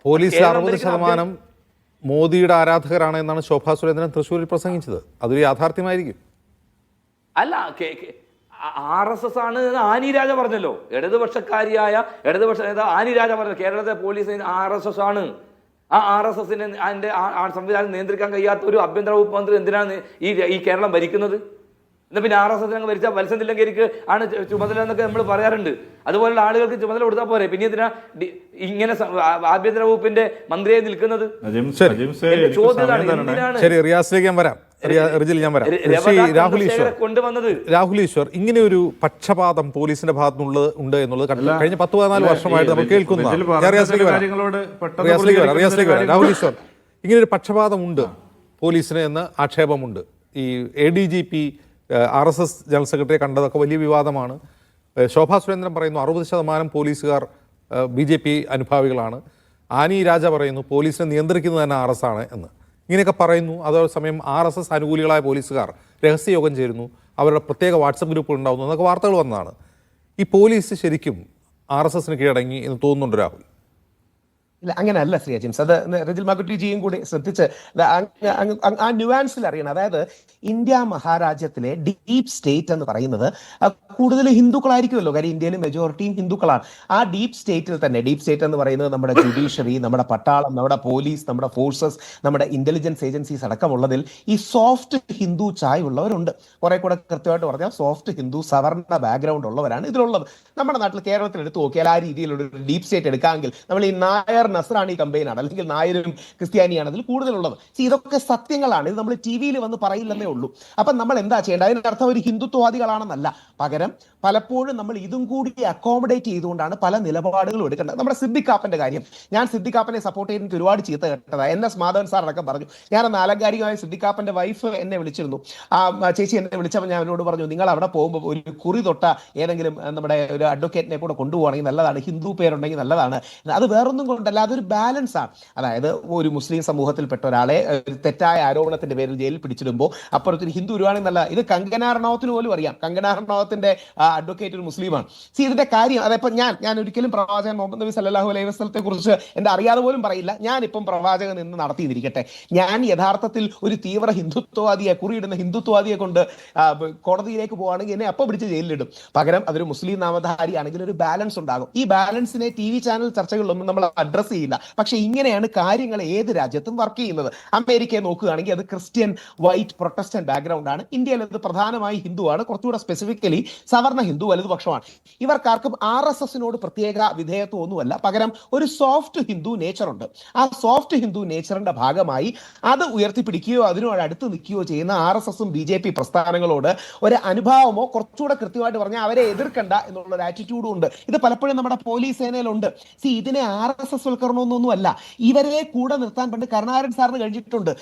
പോലീസിൽ 60% മോദിയുടെ ആരാധകരാണ് എന്നാണ് ശോഭാ സുരേന്ദ്രൻ തൃശ്ശൂരിൽ പ്രസംഗിച്ചത്. അതൊരു യാഥാർത്ഥ്യമായിരിക്കും. അല്ല, RSS ആണ് ആനി രാജ പറഞ്ഞല്ലോ. ഇടതുപക്ഷക്കാരിയായ ഇടതുപക്ഷ നേതാവ് ആനി രാജ പറഞ്ഞല്ലോ കേരളത്തിലെ പോലീസ് RSS ആണ്. ആ RSSനെ അതിന്റെ സംവിധാനം നിയന്ത്രിക്കാൻ കഴിയാത്ത ഒരു ആഭ്യന്തര വകുപ്പ് മന്ത്രി എന്തിനാണ് ഈ കേരളം ഭരിക്കുന്നത്? എന്നാൽ പിന്നെ RSS അങ്ങ് ഭരിച്ചാൽ മത്സ്യത്തില്ലെങ്കിൽ ആണ് ചുമതല എന്നൊക്കെ നമ്മൾ പറയാറുണ്ട്. അതുപോലുള്ള ആളുകൾക്ക് ചുമതല കൊടുത്താൽ പോരെ, പിന്നെ ഇതിനാ ഇങ്ങനെ ആഭ്യന്തര വകുപ്പിന്റെ മന്ത്രിയായി നിൽക്കുന്നത്? രാഹുൽ ഈശ്വർ, ഇങ്ങനെ ഒരു പക്ഷപാതം പോലീസിന്റെ ഭാഗത്തുനിന്നുള്ളത് ഉണ്ട് എന്നുള്ളത് കഴിഞ്ഞ 10-14 വർഷമായിട്ട് നമ്മൾ കേൾക്കുന്നതാണ്. രാഹുൽ ഈശ്വർ, ഇങ്ങനെ ഒരു പക്ഷപാതം ഉണ്ട് പോലീസിന് എന്ന് ആക്ഷേപമുണ്ട്. ഈ ADGP RSS ജനറൽ സെക്രട്ടറിയെ കണ്ടതൊക്കെ വലിയ വിവാദമാണ്. ശോഭാ സുരേന്ദ്രൻ പറയുന്നു 60% പോലീസുകാർ BJP അനുഭാവികളാണ്. ആനി രാജ പറയുന്നു പോലീസിനെ നിയന്ത്രിക്കുന്നത് തന്നെ RSS ആണ് എന്ന്. ഇങ്ങനെയൊക്കെ പറയുന്നു. അതേസമയം RSS അനുകൂലികളായ പോലീസുകാർ രഹസ്യയോഗം ചേരുന്നു, അവരുടെ പ്രത്യേക വാട്സപ്പ് ഗ്രൂപ്പുകൾ ഉണ്ടാകുന്നു എന്നൊക്കെ വാർത്തകൾ വന്നതാണ്. ഈ പോലീസ് ശരിക്കും RSSന് കീഴടങ്ങി എന്ന് തോന്നുന്നുണ്ട് രാഹുൽ? ഇല്ല, അങ്ങനെയല്ല ശ്രീ ജെയിംസ്. അത് റജിൽ മാക്കുറ്റിജിയും കൂടി ശ്രദ്ധിച്ച് ആ ന്യൂവാൻസിൽ അറിയണം. അതായത് ഇന്ത്യ മഹാരാജ്യത്തിലെ ഡീപ് സ്റ്റേറ്റ് എന്ന് പറയുന്നത് കൂടുതൽ ഹിന്ദുക്കളായിരിക്കുമല്ലോ. കാര്യം ഇന്ത്യയിൽ മെജോറിറ്റിയും ഹിന്ദുക്കളാണ്. ആ ഡീപ് സ്റ്റേറ്റിൽ തന്നെ, ഡീപ് സ്റ്റേറ്റ് എന്ന് പറയുന്നത് നമ്മുടെ ജുഡീഷ്യറി, നമ്മുടെ പട്ടാളം, നമ്മുടെ പോലീസ്, നമ്മുടെ ഫോഴ്സസ്, നമ്മുടെ ഇന്റലിജൻസ് ഏജൻസീസ് അടക്കമുള്ളതിൽ ഈ സോഫ്റ്റ് ഹിന്ദു ചായ ഉള്ളവരുണ്ട്. കുറെ കൂടെ കൃത്യമായിട്ട് പറഞ്ഞാൽ സോഫ്റ്റ് ഹിന്ദു സവർണ ബാക്ക്ഗ്രൗണ്ട് ഉള്ളവരാണ് ഇതിലുള്ളത്. നമ്മുടെ നാട്ടിൽ കേരളത്തിൽ എടുത്ത് നോക്കിയാൽ ആ രീതിയിലുള്ള ഒരു ഡീപ് സ്റ്റേറ്റ് എടുക്കാമെങ്കിൽ നമ്മൾ ഈ നായർ നസ്രാണി കമ്പയിനാണ്, അല്ലെങ്കിൽ നായരും ക്രിസ്ത്യാനിയാണ് അതിൽ കൂടുതലുള്ളത്. ഇതൊക്കെ സത്യങ്ങളാണ്. ഇത് നമ്മൾ TV-യിൽ വന്ന് പറയില്ലെന്നേ ഉള്ളൂ. അപ്പം നമ്മൾ എന്താ ചെയ്യേണ്ടത്? അതിൻ്റെ അർത്ഥം ഒരു ഹിന്ദുത്വവാദികളാണെന്നല്ല. പകരം പലപ്പോഴും നമ്മൾ ഇതും കൂടി അക്കോമഡേറ്റ് ചെയ്തുകൊണ്ടാണ് പല നിലപാടുകളും എടുക്കേണ്ടത്. നമ്മുടെ സിദ്ദിഖ് കാപ്പന്റെ കാര്യം, ഞാൻ സിദ്ദിഖ് കാപ്പനെ സപ്പോർട്ട് ചെയ്ത് എനിക്ക് ഒരുപാട് ചീത്ത കേട്ടതാണ്. NS മാധവൻ സാർ അടക്കം പറഞ്ഞു. ഞാനന്ന് ആലങ്കാരികമായ സിദ്ദിഖ് കാപ്പന്റെ വൈഫ് എന്നെ വിളിച്ചിരുന്നു. ചേച്ചി എന്നെ വിളിച്ചപ്പോൾ ഞാൻ അവരോട് പറഞ്ഞു, നിങ്ങൾ അവിടെ പോകുമ്പോൾ ഒരു കുറി തൊട്ട ഏതെങ്കിലും നമ്മുടെ ഒരു അഡ്വക്കേറ്റിനെ കൂടെ കൊണ്ടുപോകണമെങ്കിൽ നല്ലതാണ്, ഹിന്ദു പേരുണ്ടെങ്കിൽ നല്ലതാണ്. അത് വേറൊന്നും കൊണ്ടല്ല, അതൊരു ബാലൻസ് ആണ്. അതായത് ഒരു മുസ്ലിം സമൂഹത്തിൽപ്പെട്ട ഒരാളെ തെറ്റായ ആരോപണത്തിന്റെ പേരിൽ ജയിലിൽ പിടിച്ചിടുമ്പോൾ അപ്പുറത്തൊരു ഹിന്ദു വരുവാണെങ്കിൽ നല്ല. ഇത് കങ്കനാ റണൌത്തിന് പോലും അറിയാം. കങ്കനാ റണൌത്തിന്റെ അഡ്വക്കേറ്റ് ഒരു മുസ്ലിമാണ്. ഇതിന്റെ കാര്യം അതേപ്പോൾ ഞാൻ ഒരിക്കലും പ്രവാചകൻ മുഹമ്മദ് നബി സല്ലല്ലാഹു അലൈഹി വസല്ലത്തെ കുറിച്ച് എന്റെ അറിയാതെ പോലും പറയില്ല. ഞാനിപ്പം പ്രവാചകൻ നിന്ന് നടത്തിയിരിക്കട്ടെ. ഞാൻ യഥാർത്ഥത്തിൽ ഒരു തീവ്ര ഹിന്ദുത്വവാദിയെ, കുറിയിടുന്ന ഹിന്ദുത്വവാദിയെ കൊണ്ട് കോടതിയിലേക്ക് പോവുകയാണെങ്കിൽ എന്നെ അപ്പം പിടിച്ച് ജയിലിലിടും. പകരം അതൊരു മുസ്ലിം നാമധാരി ആണെങ്കിൽ ഒരു ബാലൻസ് ഉണ്ടാകും. ഈ ബാലൻസിനെ TV ചാനൽ ചർച്ചകളിലൊന്നും നമ്മൾ അഡ്രസ് ചെയ്യില്ല. പക്ഷെ ഇങ്ങനെയാണ് കാര്യങ്ങൾ ഏത് രാജ്യത്തും വർക്ക് ചെയ്യുന്നത്. അമേരിക്കയെ നോക്കുകയാണെങ്കിൽ അത് ക്രിസ്ത്യൻ വൈറ്റ് പ്രൊട്ടസ്റ്റന്റ് ബാക്ക്ഗ്രൗണ്ട് ആണ്. ഇന്ത്യയിൽ അത് പ്രധാനമായി ഹിന്ദുവാണ്, കുറച്ചുകൂടെ സ്പെസിഫിക്കലി സവർണ ഹിന്ദു വലതുപക്ഷമാണ്. ഇവർക്കാർക്കും RSSനോട് പ്രത്യേക വിധേയത്വം ഒന്നുമല്ല. പകരം ഒരു സോഫ്റ്റ് ഹിന്ദു നേച്ചർ ഉണ്ട്. ആ സോഫ്റ്റ് ഹിന്ദു നേച്ചറിന്റെ ഭാഗമായി അത് ഉയർത്തിപ്പിടിക്കുകയോ അതിനോട് അടുത്ത് നിൽക്കുകയോ ചെയ്യുന്ന RSSും BJP പ്രസ്ഥാനങ്ങളോട് ഒരു അനുഭാവമോ, കുറച്ചുകൂടെ കൃത്യമായിട്ട് പറഞ്ഞാൽ അവരെ എതിർക്കണ്ട എന്നുള്ളൊരു ആറ്റിറ്റ്യൂഡും ഉണ്ട്. ഇത് പലപ്പോഴും നമ്മുടെ പോലീസ് സേനയിലുണ്ട്. ഇതിനെ RSS വൽക്കരണമൊന്നുമല്ല, ഇവരെ കൂടെ നിർത്താൻ പണ്ട് കരുണാകരൻ സാറിന് കഴിഞ്ഞിട്ടുണ്ട്.